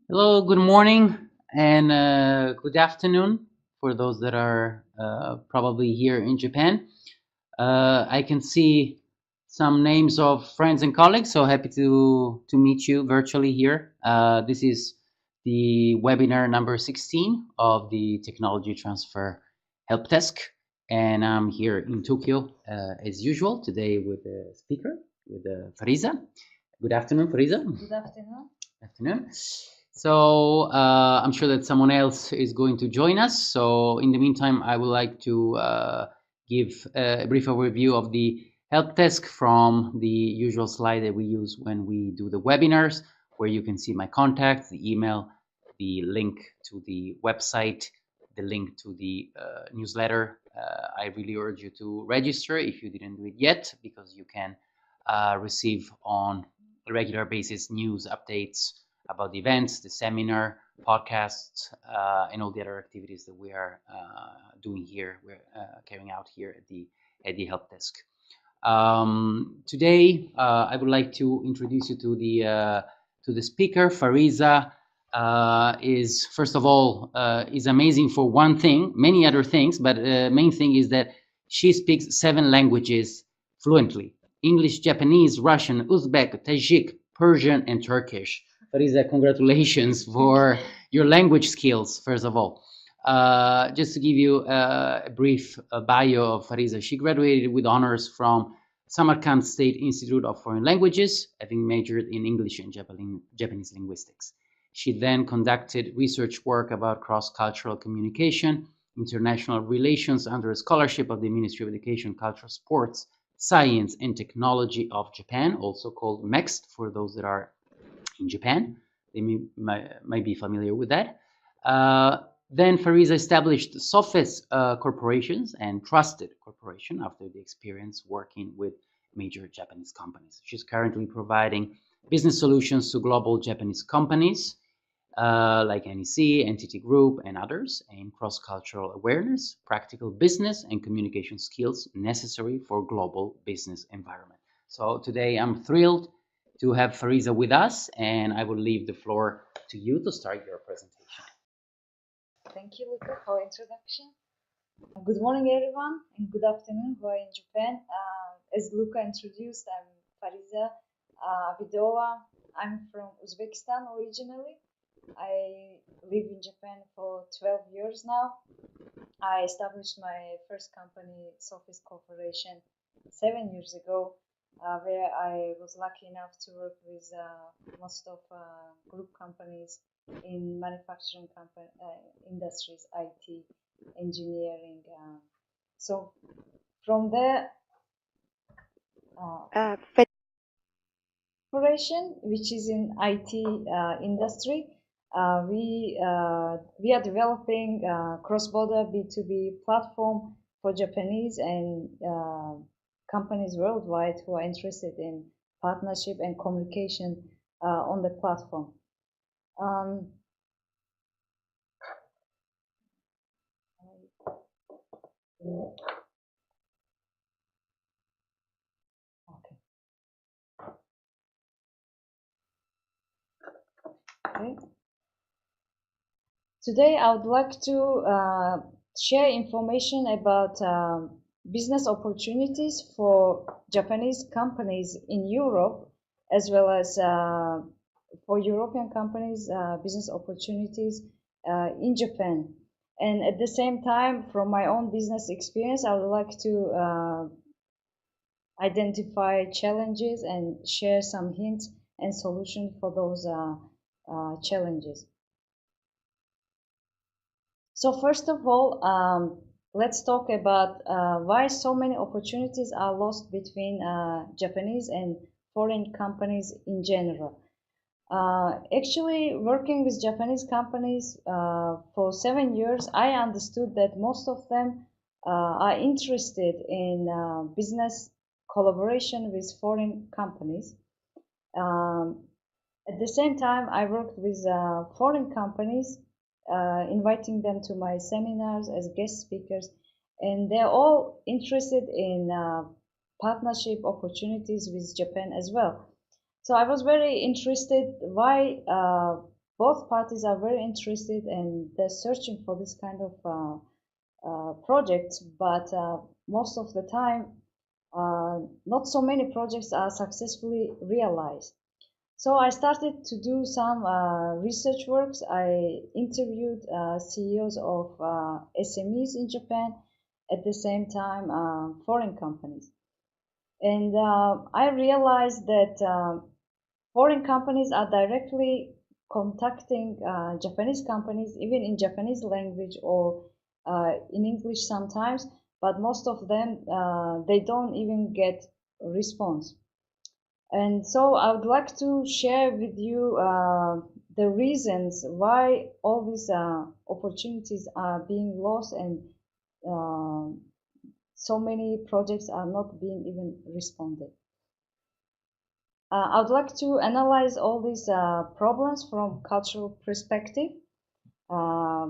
Hello, good morning and good afternoon for those that are probably here in Japan. I can see some names of friends and colleagues, so happy to meet you virtually here. This is the webinar number 16 of the Technology Transfer Help Desk, and I'm here in Tokyo as usual today with the speaker, with Frieza. Good afternoon, Frieza. Good afternoon. Afternoon. So I'm sure that someone else is going to join us. So in the meantime, I would like to give a brief overview of the help desk from the usual slide that we use when we do the webinars, where you can see my contacts, the email, the link to the website, the link to the newsletter. I really urge you to register if you didn't do it yet, because you can receive on a regular basis news updates about the events, the seminar, podcasts, and all the other activities that we are doing here, we're carrying out here at the help desk. Today, I would like to introduce you to the speaker. Frieza is, first of all, is amazing for one thing, many other things, but main thing is that she speaks 7 languages fluently: English, Japanese, Russian, Uzbek, Tajik, Persian, and Turkish. Frieza, congratulations for your language skills, first of all. Just to give you a brief bio of Frieza, she graduated with honors from Samarkand State Institute of Foreign Languages, having majored in English and Japanese linguistics. She then conducted research work about cross-cultural communication, international relations under a scholarship of the Ministry of Education, Culture, Sports, Science and Technology of Japan, also called MEXT for those that are in Japan. They might be familiar with that. Then Frieza established Sofis Corporations and Trusted Corporation after the experience working with major Japanese companies. She's currently providing business solutions to global Japanese companies like NEC, Entity Group, and others, in cross-cultural awareness, practical business, and communication skills necessary for global business environment. So today I'm thrilled to have Frieza with us, and I will leave the floor to you to start your presentation. Thank you, Luca, for introduction. Good morning, everyone, and good afternoon who are in Japan. As Luca introduced, I'm Frieza Vidova. I'm from Uzbekistan originally. I live in Japan for 12 years now. I established my first company, Sofis Corporation, 7 years ago, where I was lucky enough to work with most of group companies in manufacturing industries, IT, engineering. So from there, corporation, which is in IT industry, we are developing cross-border B2B platform for Japanese and companies worldwide who are interested in partnership and communication on the platform. Okay. Today, I would like to share information about business opportunities for Japanese companies in Europe, as well as for European companies, business opportunities in Japan. And at the same time, from my own business experience, I would like to identify challenges and share some hints and solutions for those challenges. So first of all, let's talk about why so many opportunities are lost between Japanese and foreign companies in general. Actually, working with Japanese companies for 7 years, I understood that most of them are interested in business collaboration with foreign companies. At the same time, I worked with foreign companies, inviting them to my seminars as guest speakers, and they're all interested in partnership opportunities with Japan as well. So I was very interested why both parties are very interested and they're searching for this kind of projects, but most of the time, not so many projects are successfully realized. So I started to do some research works. I interviewed CEOs of SMEs in Japan, at the same time foreign companies. And I realized that foreign companies are directly contacting Japanese companies, even in Japanese language or in English sometimes, but most of them, they don't even get a response. And so I would like to share with you the reasons why all these opportunities are being lost and uh, so many projects are not being even responded. I would like to analyze all these problems from cultural perspective, uh,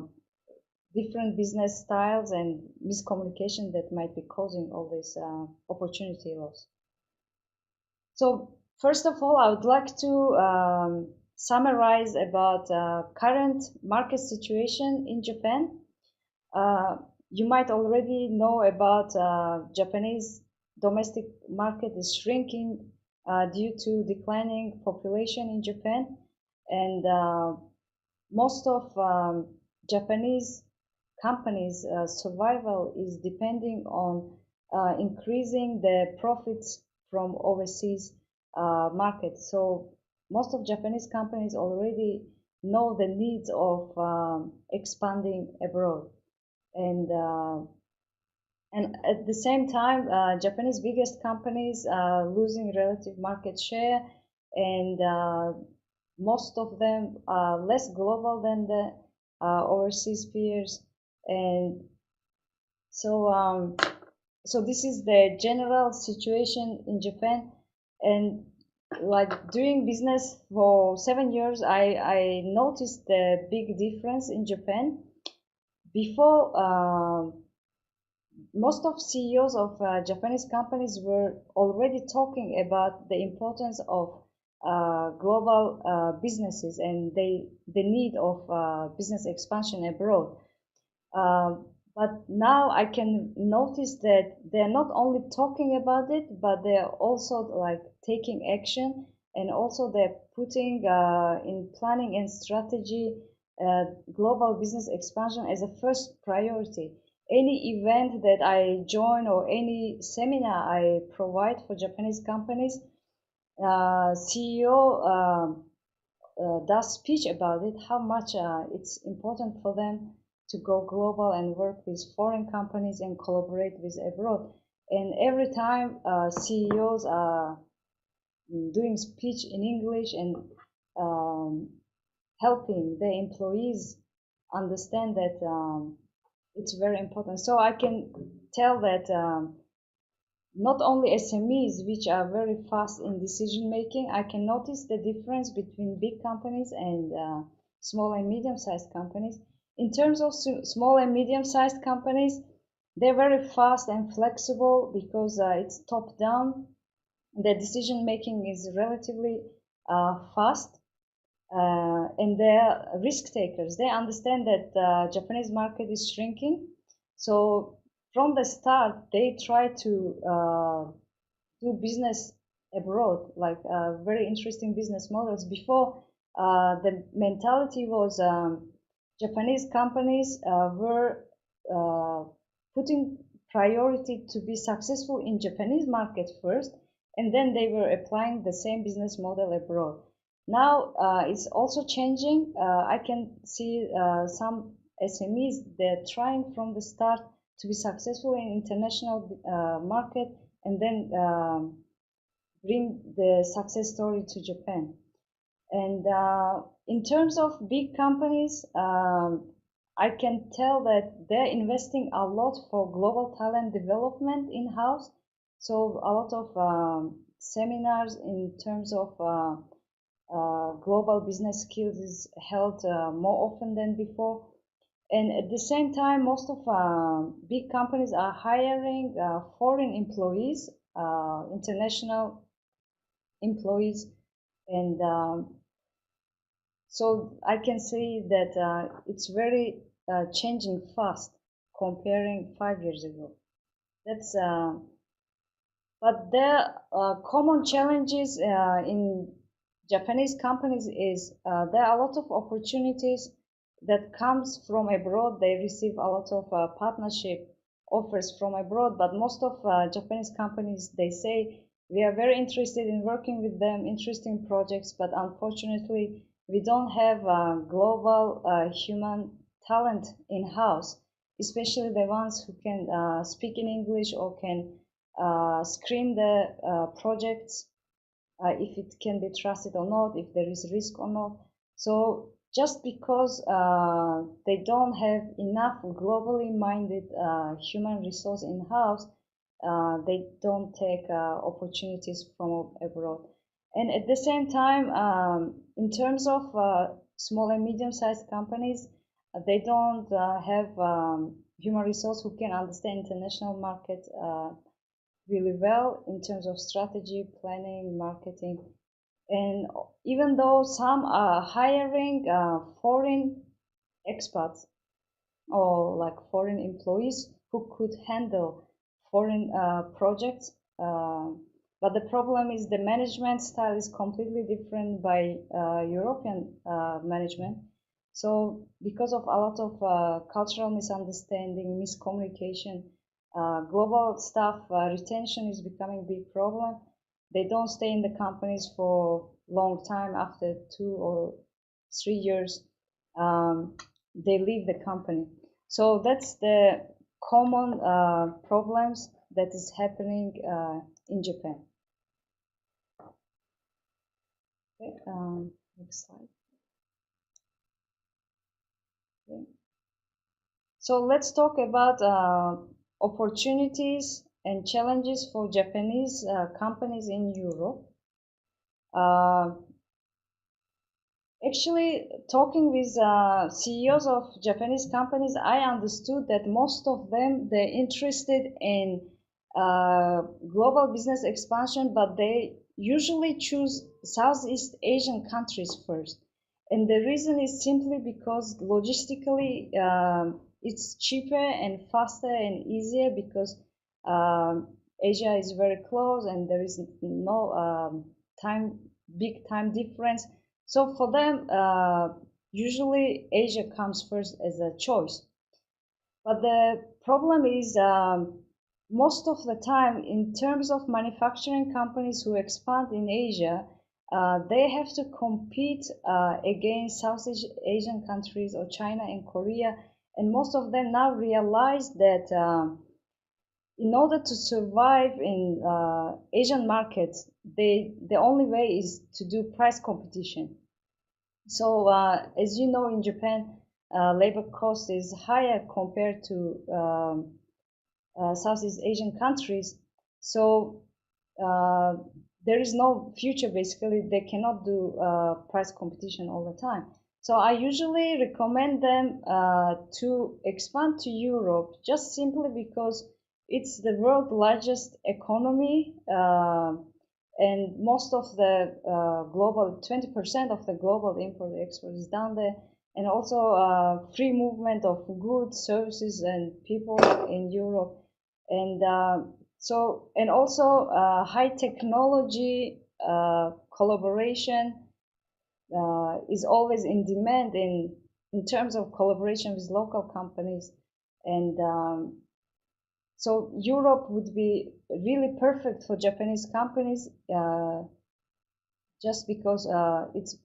different business styles and miscommunication that might be causing all this opportunity loss. So first of all, I would like to summarize about current market situation in Japan. You might already know about Japanese domestic market is shrinking due to declining population in Japan, and most of Japanese companies' survival is depending on increasing the profits from overseas markets. So most of Japanese companies already know the needs of expanding abroad, and at the same time, Japanese biggest companies are losing relative market share, and most of them are less global than the overseas peers, and so so this is the general situation in Japan. And like doing business for 7 years, I noticed the big difference in Japan. Before, most of CEOs of Japanese companies were already talking about the importance of global businesses and the need of business expansion abroad. But now I can notice that they're not only talking about it, but they're also like taking action, and also they're putting in planning and strategy global business expansion as a first priority. Any event that I join or any seminar I provide for Japanese companies, CEO does speech about it, how much it's important for them to go global and work with foreign companies and collaborate with abroad. And every time CEOs are doing speech in English and helping the employees understand that it's very important. So I can tell that not only SMEs, which are very fast in decision making, I can notice the difference between big companies and small and medium-sized companies. In terms of small and medium-sized companies, they're very fast and flexible because it's top down. The decision making is relatively fast, and they're risk takers. They understand that the Japanese market is shrinking, so from the start they try to do business abroad, like very interesting business models. Before, the mentality was Japanese companies were putting priority to be successful in Japanese market first, and then they were applying the same business model abroad. Now it's also changing. I can see some SMEs, they're trying from the start to be successful in international market, and then bring the success story to Japan. And in terms of big companies, I can tell that they're investing a lot for global talent development in-house. So a lot of seminars in terms of global business skills is held more often than before. And at the same time, most of big companies are hiring foreign employees international employees, and so I can say that it's very changing fast comparing 5 years ago. That's but the common challenges in Japanese companies is there are a lot of opportunities that comes from abroad. They receive a lot of partnership offers from abroad, but most of Japanese companies, they say we are very interested in working with them, interesting projects, but unfortunately we don't have global human talent in-house, especially the ones who can speak in English or can screen the projects, if it can be trusted or not, if there is risk or not. So just because they don't have enough globally minded human resource in-house, they don't take opportunities from abroad. And at the same time, in terms of small and medium-sized companies, they don't have human resource who can understand international market really well in terms of strategy, planning, marketing. And even though some are hiring foreign expats or like foreign employees who could handle foreign projects, but the problem is the management style is completely different by European management. So because of a lot of cultural misunderstanding, miscommunication, global staff retention is becoming a big problem. They don't stay in the companies for long time. After 2 or 3 years, they leave the company. So that's the common problems that is happening in Japan. Okay, next slide. Okay. So let's talk about opportunities and challenges for Japanese companies in Europe. Actually, talking with CEOs of Japanese companies, I understood that most of them, they're interested in global business expansion, but they usually choose Southeast Asian countries first. And the reason is simply because logistically, it's cheaper and faster and easier because Asia is very close and there is no big time difference. So for them, usually Asia comes first as a choice. But the problem is most of the time, in terms of manufacturing companies who expand in Asia, they have to compete against Southeast Asian countries or China and Korea. And most of them now realize that in order to survive in Asian markets, the only way is to do price competition. So as you know, in Japan, labor cost is higher compared to Southeast Asian countries. So there is no future, basically. They cannot do price competition all the time. So I usually recommend them to expand to Europe just simply because it's the world's largest economy, and most of the global, 20% of the global import export is down there, and also free movement of goods, services, and people in Europe, and and also high technology collaboration is always in demand in terms of collaboration with local companies, and so Europe would be really perfect for Japanese companies, just because it's,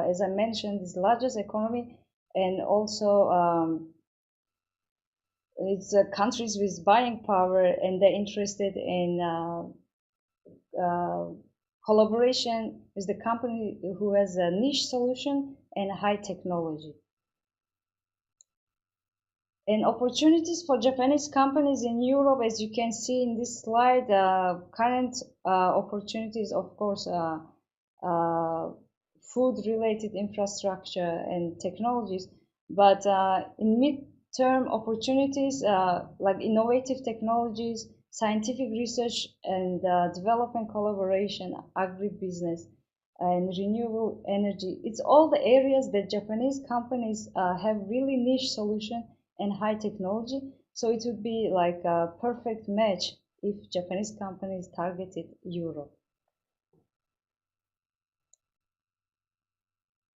as I mentioned, it's the largest economy, and also it's countries with buying power, and they're interested in collaboration with the company who has a niche solution and high technology. And opportunities for Japanese companies in Europe, as you can see in this slide, current opportunities, of course, food-related infrastructure and technologies, but in mid-term opportunities like innovative technologies, scientific research and development collaboration, agribusiness, and renewable energy. It's all the areas that Japanese companies have really niche solution and high technology. So it would be like a perfect match if Japanese companies targeted Europe.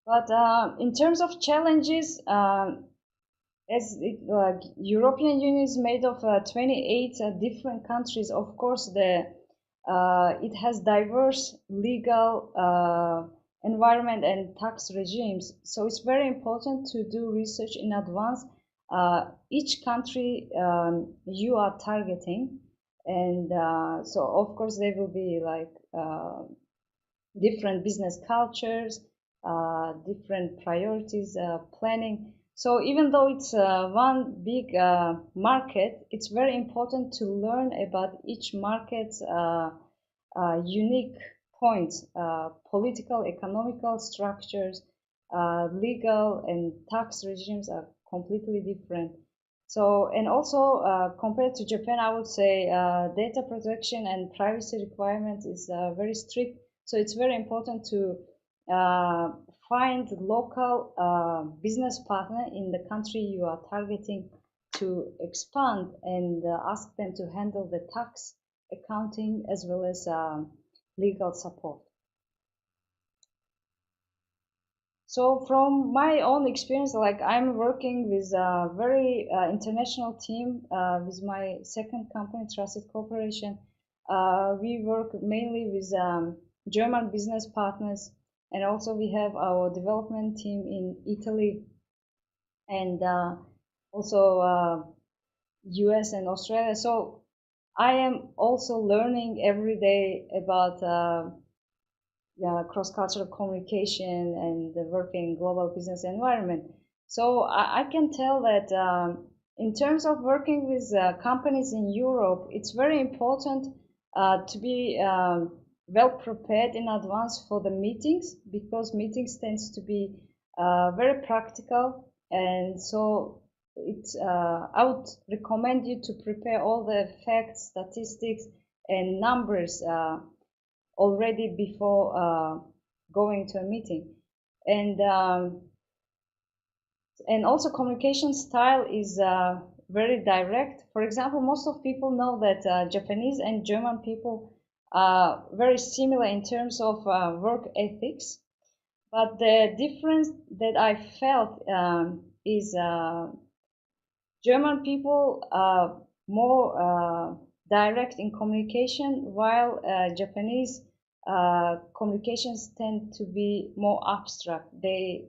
But in terms of challenges, European Union is made of 28 different countries. Of course, it has diverse legal environment and tax regimes. So it's very important to do research in advance. Each country you are targeting, and so of course there will be like different business cultures, different priorities, planning. So even though it's one big market, it's very important to learn about each market's unique points, political, economical structures, legal and tax regimes are completely different. So, and also compared to Japan, I would say data protection and privacy requirements is very strict. So it's very important to find local business partner in the country you are targeting to expand and ask them to handle the tax, accounting, as well as legal support. So from my own experience, like I'm working with a very international team with my second company, Trusted Corporation. We work mainly with German business partners, and also we have our development team in Italy and also US and Australia. So I am also learning every day about cross-cultural communication and the working global business environment. So I can tell that in terms of working with companies in Europe, it's very important to be well prepared in advance for the meetings, because meetings tends to be very practical, and so I would recommend you to prepare all the facts, statistics, and numbers already before going to a meeting. And also communication style is very direct. For example, most of people know that Japanese and German people are very similar in terms of work ethics, but the difference that I felt is German people are more direct in communication, while Japanese communications tend to be more abstract. They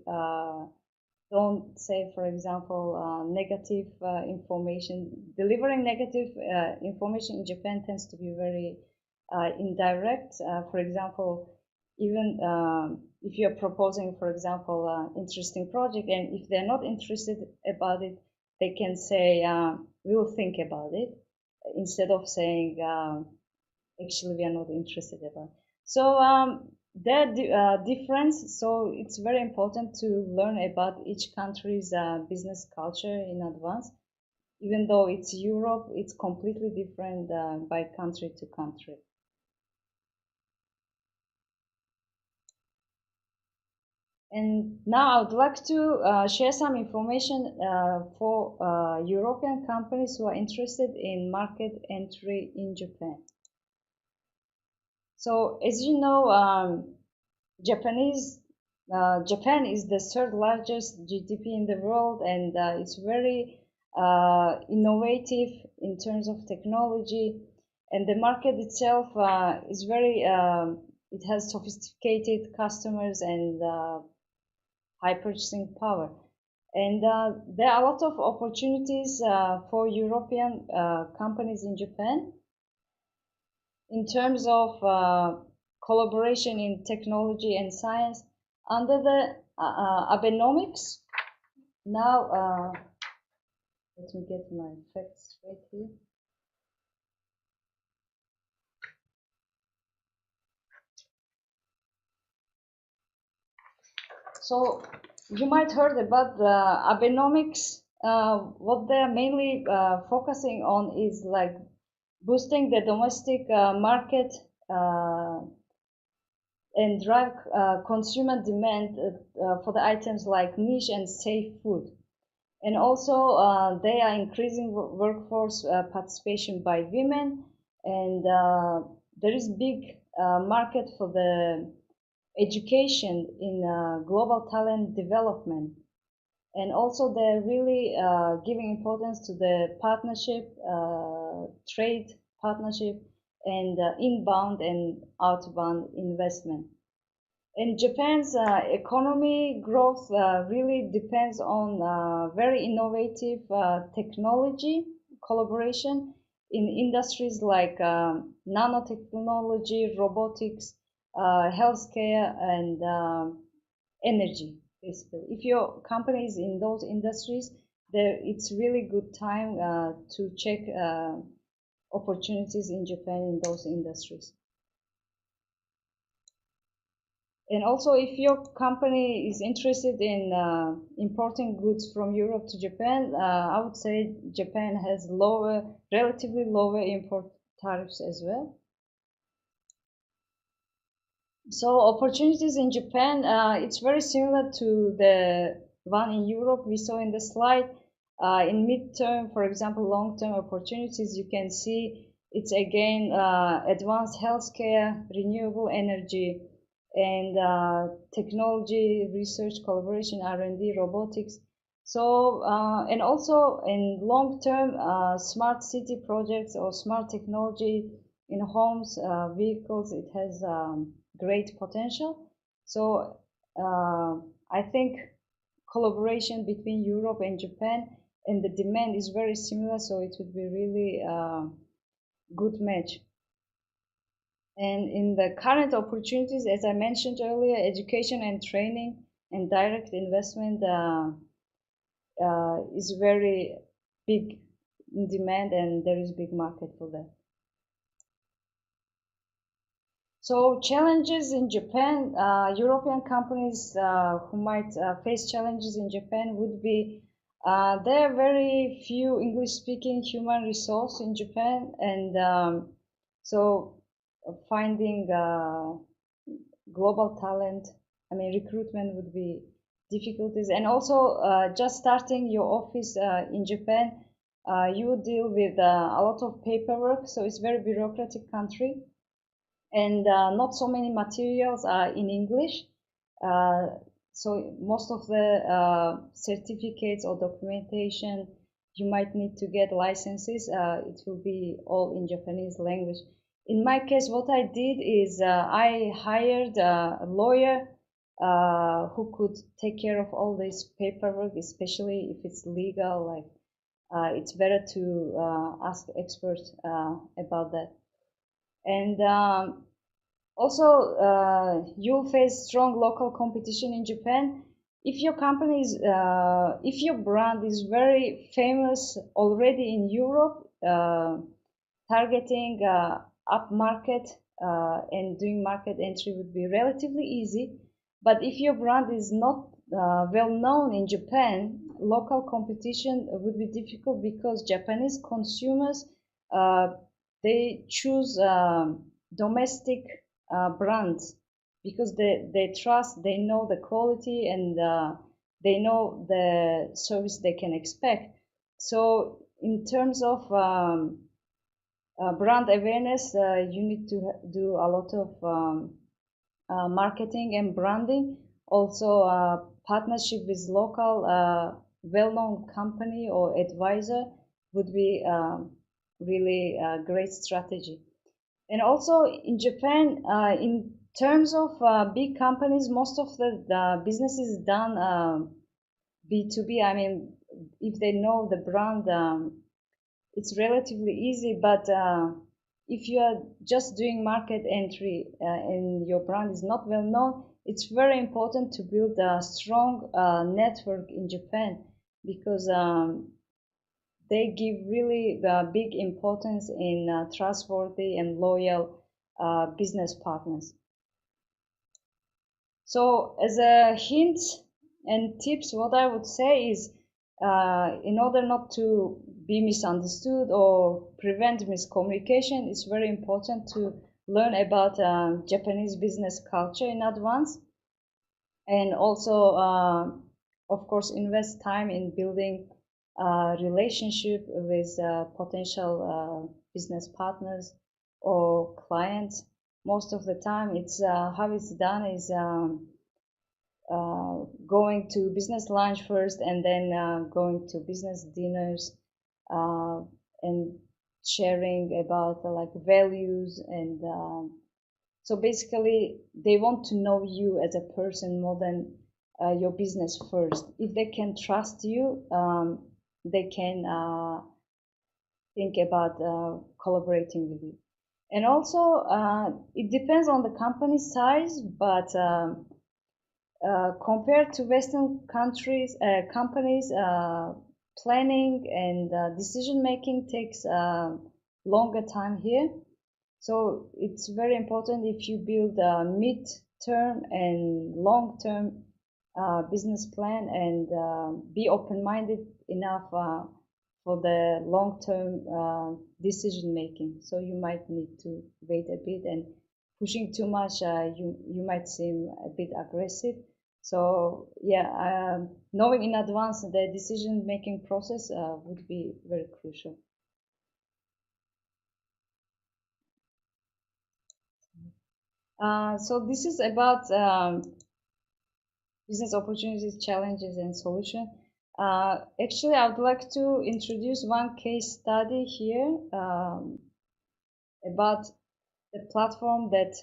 don't say, for example, negative information. Delivering negative information in Japan tends to be very indirect. For example, even if you're proposing, for example, an interesting project, and if they're not interested about it, they can say, we'll think about it, instead of saying, actually, we are not interested about it. So that difference, so it's very important to learn about each country's business culture in advance. Even though it's Europe, it's completely different by country to country. And now I would like to share some information for European companies who are interested in market entry in Japan. So as you know, Japan is the third largest GDP in the world, and it's very innovative in terms of technology, and the market itself is very it has sophisticated customers and high purchasing power, and there are a lot of opportunities for European companies in Japan in terms of collaboration in technology and science under the Abenomics. Now, let me get my facts straight here. So you might heard about the Abenomics. What they're mainly focusing on is like boosting the domestic market and drive consumer demand for the items like niche and safe food. And also, they are increasing workforce participation by women, and there is big market for the education in global talent development. And also, they're really giving importance to the partnership, trade partnership, and inbound and outbound investment. And Japan's economy growth really depends on very innovative technology collaboration in industries like nanotechnology, robotics, healthcare, and energy. Basically, if your company is in those industries, it's really good time to check opportunities in Japan in those industries. And also, if your company is interested in importing goods from Europe to Japan, I would say Japan has relatively lower import tariffs as well. So opportunities in Japan, it's very similar to the one in Europe we saw in the slide. In midterm, for example, long-term opportunities, you can see it's again advanced healthcare, renewable energy, and technology, research, collaboration, R&D, robotics. So, and also in long-term, smart city projects or smart technology in homes, vehicles, it has great potential. So, I think collaboration between Europe and Japan and the demand is very similar, so it would be really good match. And in the current opportunities, as I mentioned earlier, education and training and direct investment is very big in demand, and there is big market for that. So challenges in Japan, European companies who might face challenges in Japan would be there are very few English-speaking human resource in Japan, and so finding global talent, I mean, recruitment would be difficulties. And also, just starting your office in Japan, you deal with a lot of paperwork, so it's very bureaucratic country, and not so many materials are in English. So most of the certificates or documentation you might need to get licenses, it will be all in Japanese language. In my case, what I did is I hired a lawyer who could take care of all this paperwork, especially if it's legal. Like it's better to ask experts about that. And also, you'll face strong local competition in Japan. If your company is, if your brand is very famous already in Europe, targeting upmarket and doing market entry would be relatively easy. But if your brand is not well known in Japan, local competition would be difficult because Japanese consumers they choose domestic brands because they trust, they know the quality, and they know the service they can expect. So in terms of brand awareness, you need to do a lot of marketing and branding. Also, partnership with local well-known company or advisor would be really a great strategy. And also in Japan, in terms of big companies, most of the business is done B2B. I mean, if they know the brand, it's relatively easy. But if you are just doing market entry and your brand is not well known, it's very important to build a strong network in Japan because they give really big importance in trustworthy and loyal business partners. So as a hint and tips, what I would say is in order not to be misunderstood or prevent miscommunication, it's very important to learn about Japanese business culture in advance, and also, of course, invest time in building a relationship with potential business partners or clients. Most of the time, it's how it's done is going to business lunch first, and then going to business dinners, and sharing about like values, and so basically they want to know you as a person more than your business first. If they can trust you, they can think about collaborating with you. And also, it depends on the company size, but compared to Western countries, companies, planning and decision making takes longer time here. So it's very important if you build a mid-term and long-term business plan, and be open-minded enough for the long-term decision making. So you might need to wait a bit, and pushing too much, you might seem a bit aggressive. So yeah, knowing in advance the decision making process would be very crucial. So this is about business opportunities, challenges, and solution. Actually, I would like to introduce one case study here about the platform that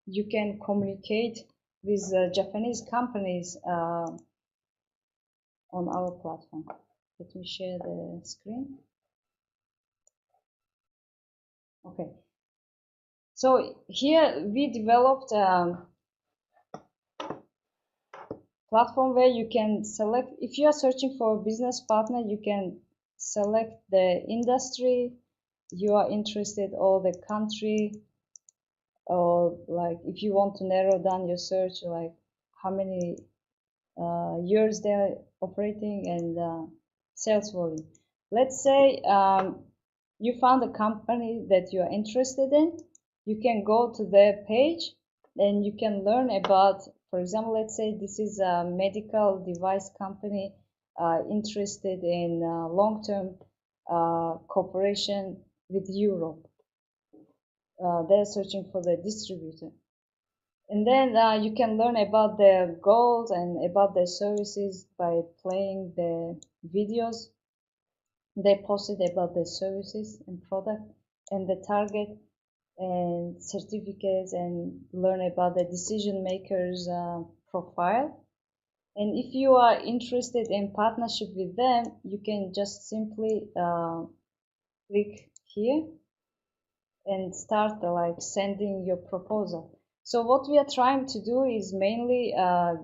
you can communicate with Japanese companies on our platform. Let me share the screen. Okay. So here we developed a platform where you can select, if you are searching for a business partner, you can select the industry you are interested, or the country, or like if you want to narrow down your search, like how many years they're operating, and sales volume. Let's say you found a company that you are interested in. You can go to their page and you can learn about, for example, let's say this is a medical device company interested in long-term cooperation with Europe. They're searching for the distributor. And then you can learn about their goals and about their services by playing the videos they posted about their services and product, and the target and certificates, and learn about the decision makers profile. And if you are interested in partnership with them, you can just simply click here and start like sending your proposal. So what we are trying to do is mainly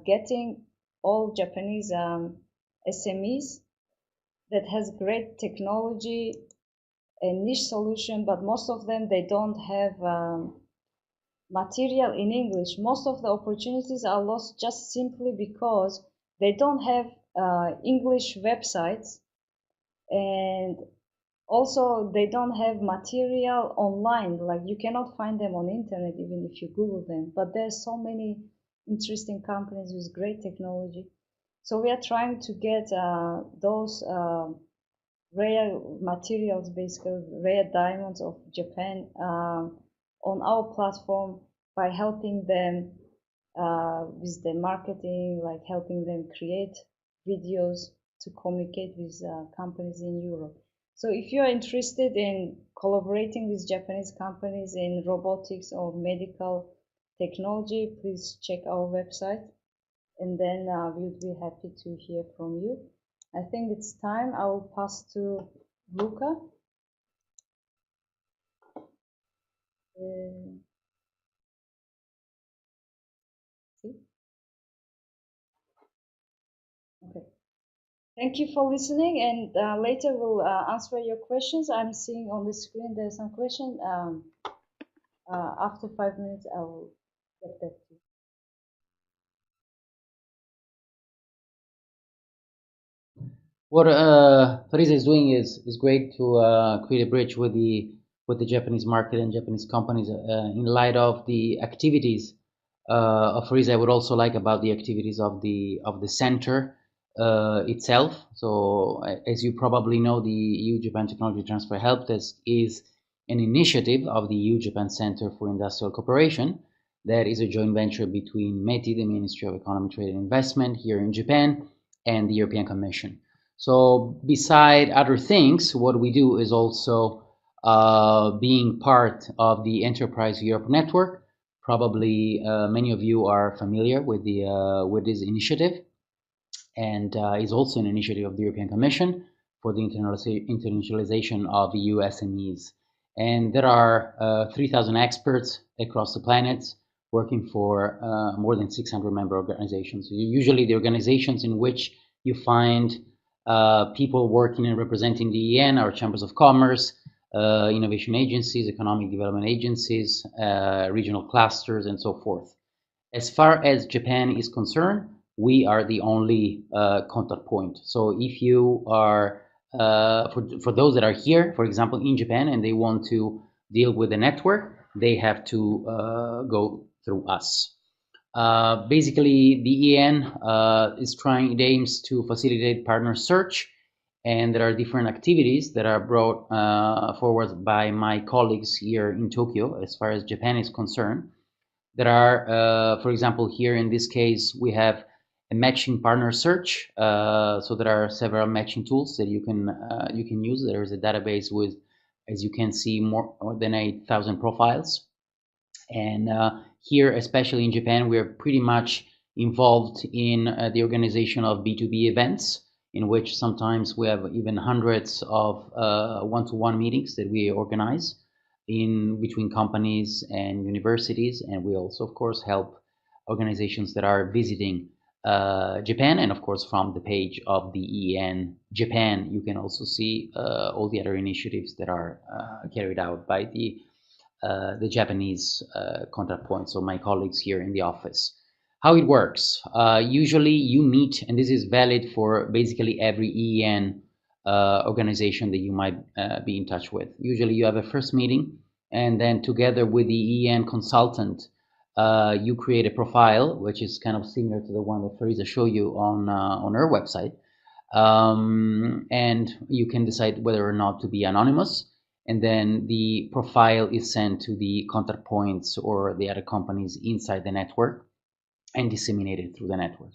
getting all Japanese SMEs that has great technology and niche solution, but most of them, they don't have material in English. Most of the opportunities are lost just simply because they don't have English websites, and also they don't have material online. Like you cannot find them on internet even if you Google them. But there's so many interesting companies with great technology. So we are trying to get those rare materials, basically rare diamonds of Japan, on our platform by helping them with the marketing, like helping them create videos to communicate with companies in Europe. So if you are interested in collaborating with Japanese companies in robotics or medical technology, please check our website, and then we would be happy to hear from you. I think it's time. I will pass to Luca. See? Okay. Thank you for listening, and later we'll answer your questions. I'm seeing on the screen there's some question. After 5 minutes, I will get back to you. What Frieza is doing is great to create a bridge with the Japanese market and Japanese companies in light of the activities of Frieza. I would also like about the activities of the center itself. So as you probably know, the EU-Japan Technology Transfer Help Desk is an initiative of the EU-Japan Center for Industrial Cooperation that is a joint venture between METI, the Ministry of Economy, Trade and Investment here in Japan, and the European Commission. So beside other things, what we do is also being part of the Enterprise Europe Network. Probably many of you are familiar with this initiative, and is also an initiative of the European Commission for the internationalization of EU SMEs. And there are 3,000 experts across the planet working for more than 600 member organizations. So usually the organizations in which you find people working and representing the EN are chambers of commerce, innovation agencies, economic development agencies, regional clusters, and so forth. As far as Japan is concerned, we are the only contact point. So if you are, for those that are here, for example, in Japan, and they want to deal with the network, they have to go through us. Basically, the EN it aims to facilitate partner search, and there are different activities that are brought forward by my colleagues here in Tokyo as far as Japan is concerned. There are, for example, here in this case, we have a matching partner search. So there are several matching tools that you can use. There is a database with, as you can see, more than 8,000 profiles. And here, especially in Japan, we are pretty much involved in the organization of B2B events, in which sometimes we have even hundreds of one-to-one meetings that we organize in between companies and universities. And we also, of course, help organizations that are visiting Japan. And of course, from the page of the EN Japan, you can also see all the other initiatives that are carried out by the Japanese contact point, so my colleagues here in the office. How it works? Usually you meet, and this is valid for basically every EN organization that you might be in touch with. Usually you have a first meeting, and then together with the EN consultant, you create a profile, which is kind of similar to the one that Frieza showed you on her website. And you can decide whether or not to be anonymous. And then the profile is sent to the contact points or the other companies inside the network and disseminated through the network.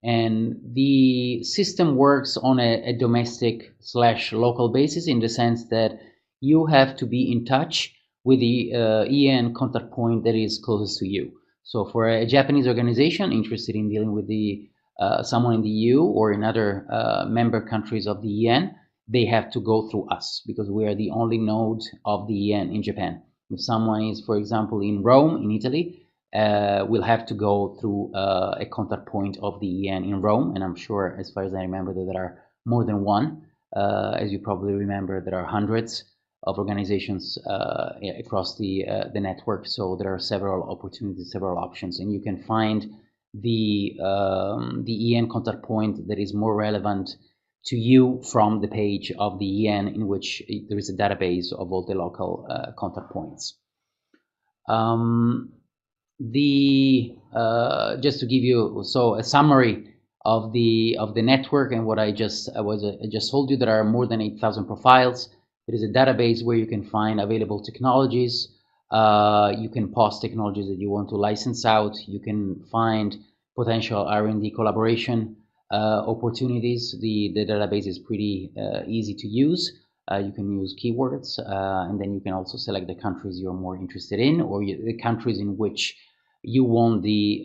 And the system works on a domestic/local basis, in the sense that you have to be in touch with the EN contact point that is closest to you. So for a Japanese organization interested in dealing with someone in the EU or in other member countries of the EN, they have to go through us, because we are the only node of the EN in Japan. If someone is, for example, in Rome, in Italy, we'll have to go through a contact point of the EN in Rome. And I'm sure, as far as I remember, that there are more than one. As you probably remember, there are hundreds of organizations across the network. So there are several opportunities, several options, and you can find the EN contact point that is more relevant to you from the page of the EN, in which there is a database of all the local contact points. Just to give you a summary of the network and what I just told you, there are more than 8,000 profiles. There is a database where you can find available technologies. You can post technologies that you want to license out. You can find potential R&D collaboration opportunities. The database is pretty easy to use. You can use keywords, and then you can also select the countries you're more interested in, or the countries in which you want the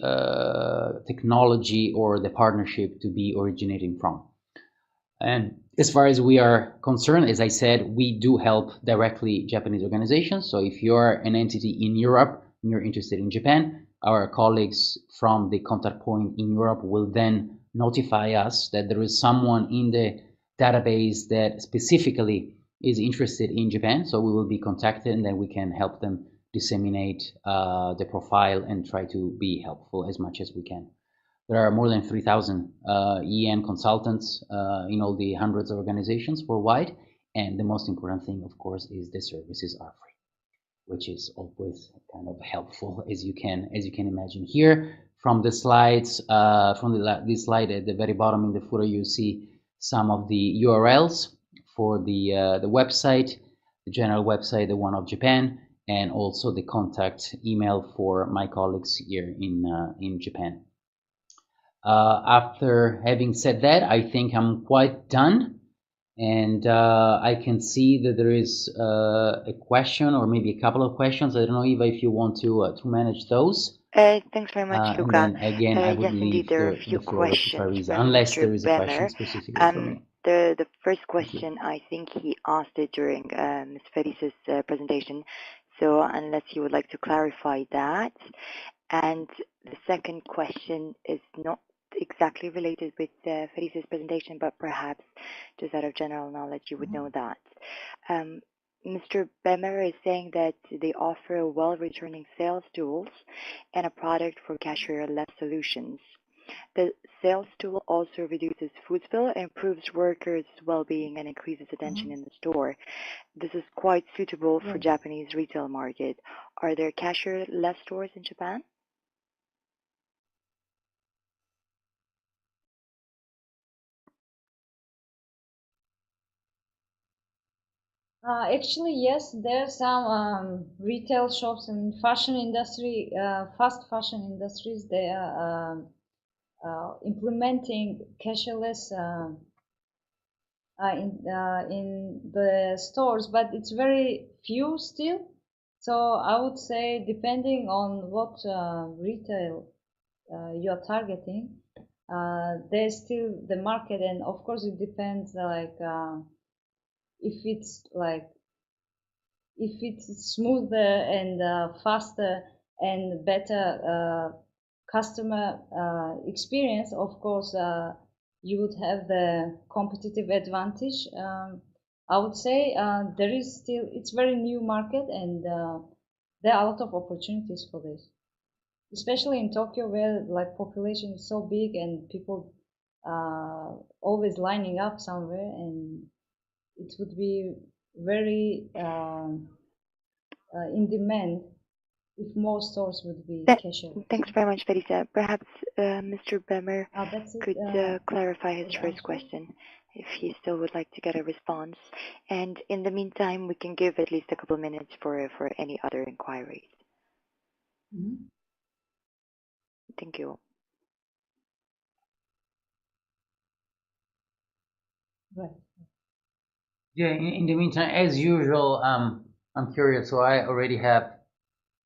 technology or the partnership to be originating from. And as far as we are concerned, as I said, we do help directly Japanese organizations. So if you're an entity in Europe and you're interested in Japan, our colleagues from the contact point in Europe will then notify us that there is someone in the database that specifically is interested in Japan. So we will be contacted, and then we can help them disseminate the profile and try to be helpful as much as we can. there are more than 3,000 EN consultants in all the hundreds of organizations worldwide. And the most important thing, of course, is the services are free, which is always kind of helpful, as you can imagine. Here, from the slides, this slide at the very bottom in the footer, you see some of the URLs for the website, the general website, the one of Japan, and also the contact email for my colleagues here in Japan. After having said that, I think I'm quite done. And I can see that there is a question or maybe a couple of questions. I don't know, Eva, if you want to manage those. Thanks very much, Luca. And then again, I would yes, leave indeed, there are a the few floor to questions Frieza, from unless Mr. there is a question Bemer. specifically for me. The first question, I think he asked it during Ms. Felice's presentation. So unless you would like to clarify that. And the second question is not exactly related with Felice's presentation, but perhaps just out of general knowledge, you would know that. Mr. Bemer is saying that they offer well-returning sales tools and a product for cashier-less solutions. The sales tool also reduces food spill, improves workers' well-being, and increases attention in the store. This is quite suitable for Japanese retail market. Are there cashier-less stores in Japan? Actually, yes, there are some retail shops in fashion industry, fast fashion industries. They are implementing cashless in the stores, but it's very few still. So I would say, depending on what retail you're targeting, there's still the market, and of course it depends. If it's smoother and faster and better customer experience, of course you would have the competitive advantage. I would say there is still, it's very new market, and there are a lot of opportunities for this, especially in Tokyo, where like population is so big and people always lining up somewhere, and it would be very in demand if more stores would be cashless. Thanks very much, Felisa. Perhaps Mr. Bemer could clarify his first question, if he still would like to get a response. And in the meantime, we can give at least a couple of minutes for any other inquiries. Thank you. Right. Yeah, in the meantime, as usual, I'm curious, so I already have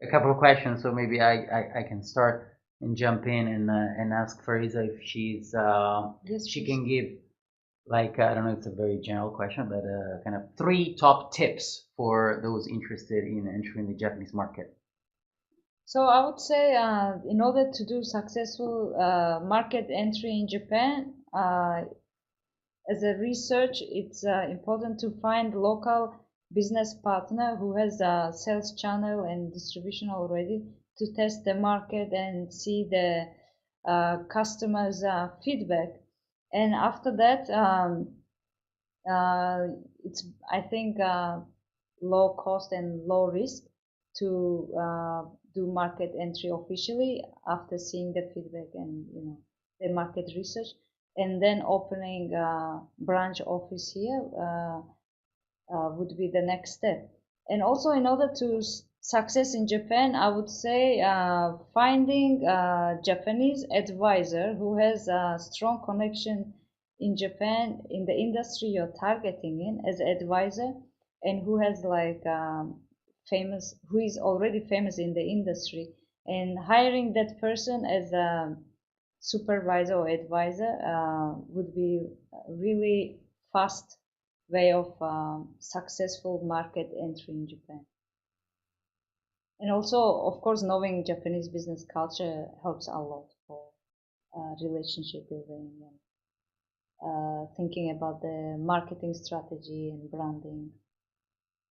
a couple of questions, so maybe I can start and jump in and ask Frieza if she's Yes, she please. can give, like, I don't know, it's a very general question, but kind of 3 top tips for those interested in entering the Japanese market. So I would say, in order to do successful market entry in Japan, as a research, it's important to find local business partner who has a sales channel and distribution already, to test the market and see the customers' feedback. And after that, it's, I think, low cost and low risk to do market entry officially after seeing the feedback and the market research, and then opening a branch office here would be the next step. And also, in order to success in Japan, I would say finding a Japanese advisor who has a strong connection in Japan in the industry you're targeting in as an advisor, and who has who is already famous in the industry, and hiring that person as a supervisor or advisor would be a really fast way of successful market entry in Japan. And also, of course, knowing Japanese business culture helps a lot for relationship building and thinking about the marketing strategy and branding.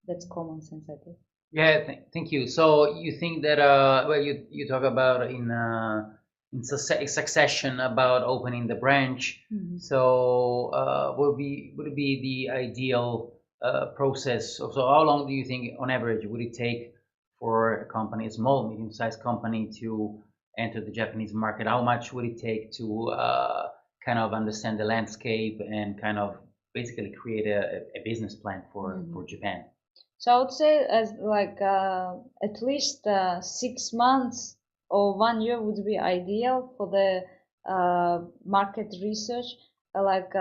That's common sense, I think. Yeah, thank you. So you think that well, you talk about in in succession about opening the branch. So would it be the ideal process? So how long do you think, on average, would it take for a company, a small, medium-sized company, to enter the Japanese market? How much would it take to kind of understand the landscape and kind of basically create a business plan for Japan? So I would say as like at least 6 months or 1 year would be ideal for the market research. Like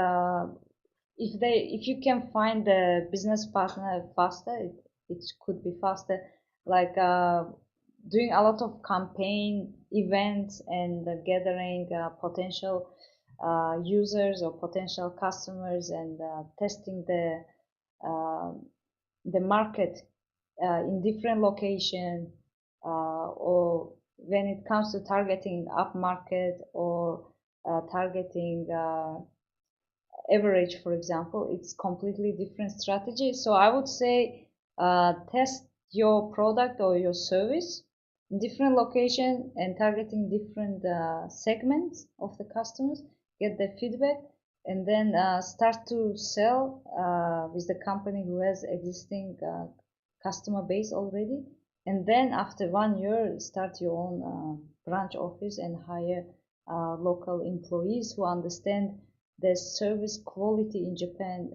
if you can find the business partner faster, it could be faster. Like doing a lot of campaign events and gathering potential users or potential customers and testing the market in different location or when it comes to targeting up market or targeting average, for example, it's completely different strategy. So I would say test your product or your service in different location and targeting different segments of the customers, get the feedback, and then start to sell with the company who has existing customer base already. And then after 1 year, start your own branch office and hire local employees who understand the service quality in Japan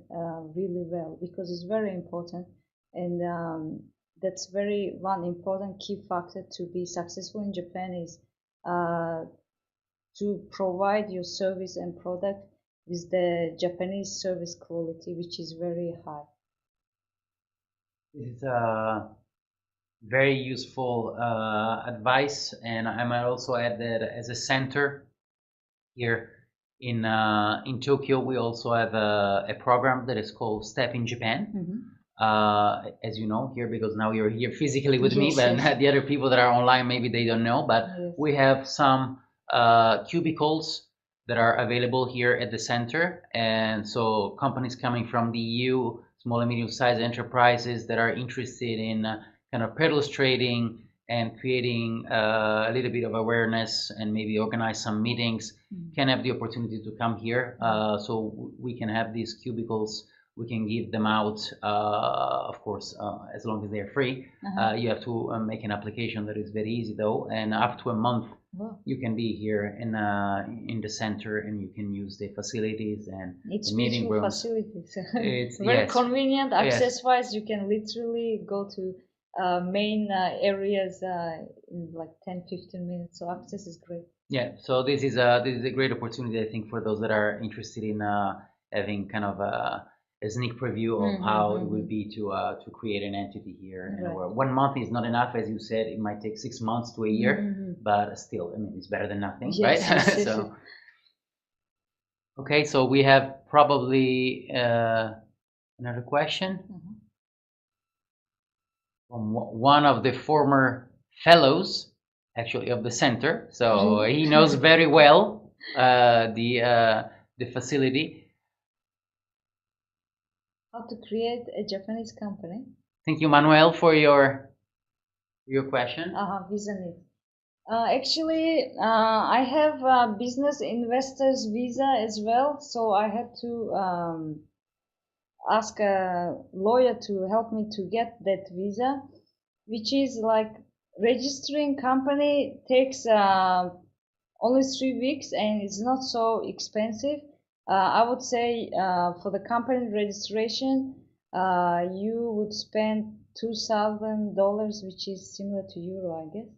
really well, because it's very important, and that's very one important key factor to be successful in Japan is to provide your service and product with the Japanese service quality, which is very high. This is very useful advice, and I might also add that as a center here in Tokyo, we also have a program that is called Step in Japan. As you know here, because now you're here physically with me, but the other people that are online, maybe they don't know, but we have some cubicles that are available here at the center, and so companies coming from the EU, small and medium-sized enterprises that are interested in kind of peddlers trading and creating a little bit of awareness and maybe organize some meetings, can have the opportunity to come here. So we can have these cubicles, we can give them out, of course, as long as they're free. You have to make an application that is very easy though, and up to a month you can be here in the center, and you can use the facilities and it's the meeting rooms. Facilities. It's very convenient. Access-wise, you can literally go to main areas in like 10-15 minutes. So access is great. Yeah. So this is a great opportunity, I think, for those that are interested in having kind of a sneak preview of how it would be to create an entity here. Right. 1 month is not enough, as you said. It might take 6 months to a year, but still, I mean, it's better than nothing, right? So, okay, so we have probably another question from one of the former fellows, actually, of the center. So he knows very well the facility. How to create a Japanese company. Thank you, Manuel, for your question. Visa need. Actually, I have a business investors visa as well, so I had to ask a lawyer to help me to get that visa, which is like registering company takes only 3 weeks and it's not so expensive. I would say for the company registration, you would spend $2,000, which is similar to euro, I guess.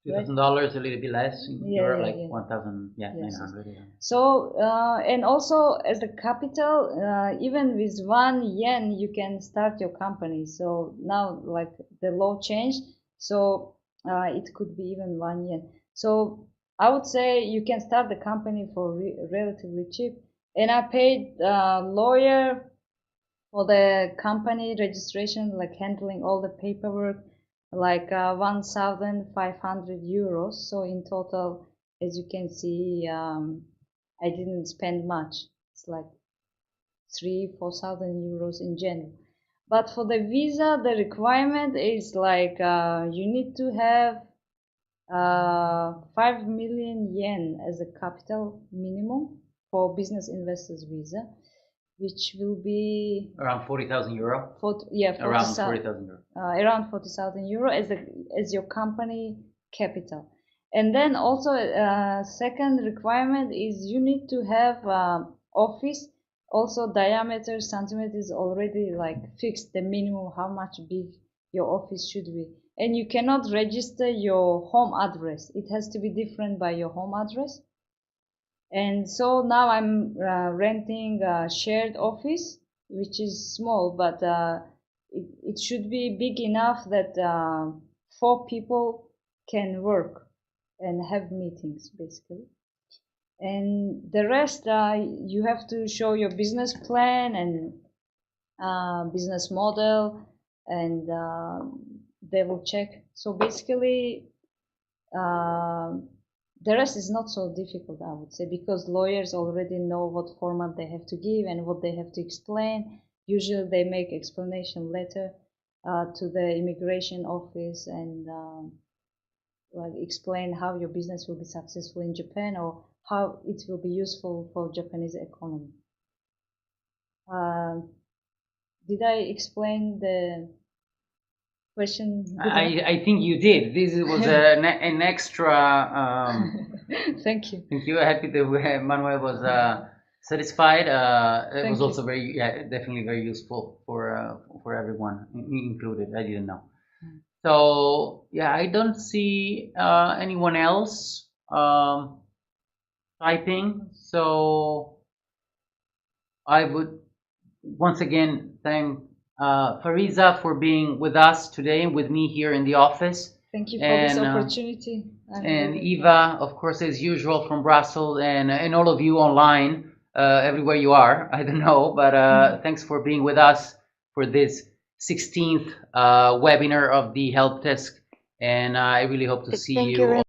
$2,000, a little bit less. You're like 1,000, 900. Yeah. So and also as the capital, even with 1 yen, you can start your company. So now, like the law changed, so it could be even 1 yen. So I would say you can start the company for relatively cheap. And I paid lawyer for the company registration, like handling all the paperwork, like 1,500 euros. So in total, as you can see, I didn't spend much. It's like 3,000-4,000 euros in general. But for the visa, the requirement is like you need to have 5 million yen as a capital minimum for business investors visa, which will be around 40,000 euro. Around 40,000 euro. Around 40,000 euro as your company capital. And then also second requirement is you need to have office. Also diameter centimeter is already like fixed, the minimum how much big your office should be. And you cannot register your home address. It has to be different by your home address. And so now I'm renting a shared office, which is small, but it should be big enough that 4 people can work and have meetings, basically. And the rest, you have to show your business plan and business model, and they will check. So basically, the rest is not so difficult, I would say, because lawyers already know what format they have to give and what they have to explain. Usually they make explanation letter to the immigration office and like explain how your business will be successful in Japan or how it will be useful for Japanese economy. Did I explain the question? I think you did. This was an extra. Thank you. Thank you. Happy that Manuel was satisfied. It was also very, definitely very useful for everyone, me included. I didn't know. So yeah, I don't see anyone else typing. So I would once again thank Frieza for being with us today, with me here in the office. Thank you for this opportunity. And Eva, of course, as usual from Brussels, and all of you online, everywhere you are. I don't know, but thanks for being with us for this 16th webinar of the Help Desk. And I really hope to see you.